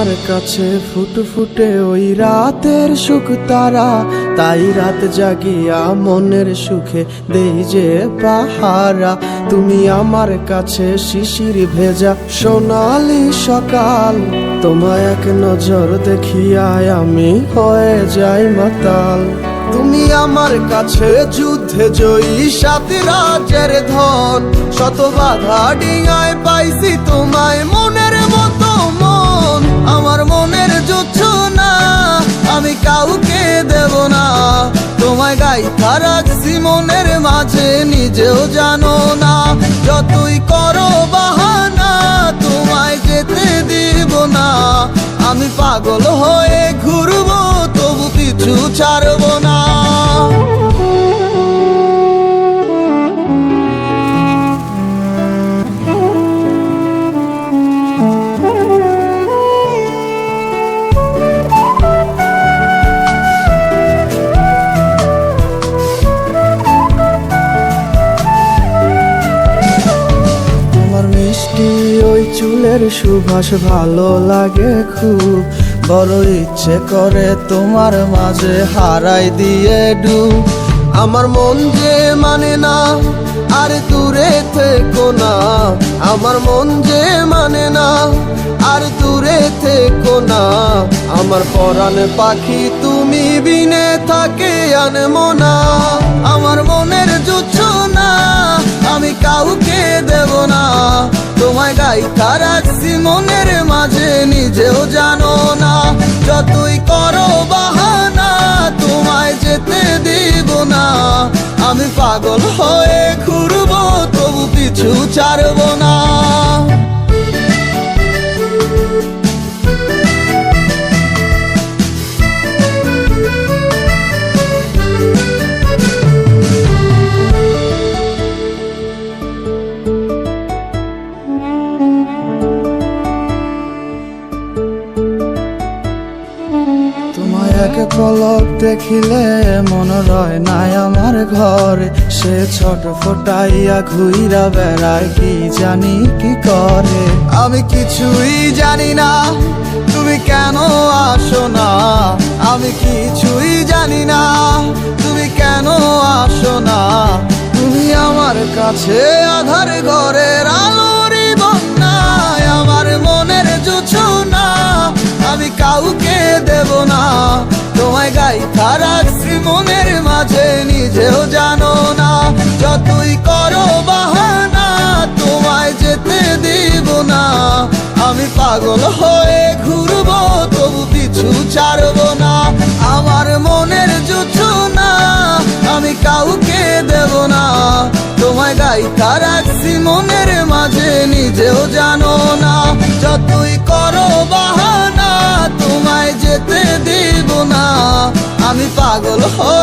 আমার কাছে ফুটফুটে ওই রাতের সুখ তারা, তাই রাত জাগিয়া মনের সুখে দেই যে পাহারা। তুমি আমার কাছে শিশির ভেজা সোনালি সকাল, তোমায় এক নজর দেখিয়ায় আমি হয়ে যাই মাতাল। তুমি আমার কাছে যুদ্ধে জয়ী সাত রাজের ধন, শত বাধা ডিঙায় পাইছি তোমায় মনের মতো মন। আমার মনের জোছনা আমি কাউকে দেব না, তোমায় গাইথা রাখছি মনের মাঝে নিজেও জানো না। যতই করো বাহানা তোমায় যেতে দিব না, আমি পাগল হয়ে ঘুরবো তবু পিছু ছাড়বো না। ওই চুলের সুবাস ভালো লাগে খুব, বড় ইচ্ছে করে তোমার মাঝে হারাই দিয়ে ডুব। আমার মন যে মানে না আর দূরে থেকো না, আমার মন যে মানে না আর দূরে থেকো না। আমার পরাণ পাখি তুমি বিনে থাকে আনমো না, আমার মনের জোছনা আমি কাউকে দেব না। তোমায় গাইথা রাখছি মনের মাঝে নিজেও জানো না, যতই করো বাহানা তোমায় যেতে দিব না। আমি পাগল হয়ে ঘুরবো তবু পিছু ছাড়বো না। এক পলক দেখিলে মন রয় নাই আমার ঘরে, সে ছোট ফোটাইয়া ঘুইরা বেড়ায় কি জানি কি করে। আমি কিছুই জানি না তুমি কেন আসো না, আমি কিছুই জানি না তুমি কেন আসো না। তুমি আমার কাছে আধার ঘরের আলোরই বন্যায়, আমার মনের জোছনা আমি কাউকে দেব না। তোমায় গাইথা রাখছি মনের মাঝে নিজেও জানো না, যতই করো বাহানা তোমায় যেতে দিব না। আমি পাগল হয়ে ঘুরবো তবু পিছু ছাড়বো না। আমার মনের জোছনা আমি কাউকে দেব না, তোমায় গাইথা রাখছি মনের মাঝে নিজেও জানো না। যতই করো বাহানা তোমায় যেতে দিব না, আমি পাগল হয়ে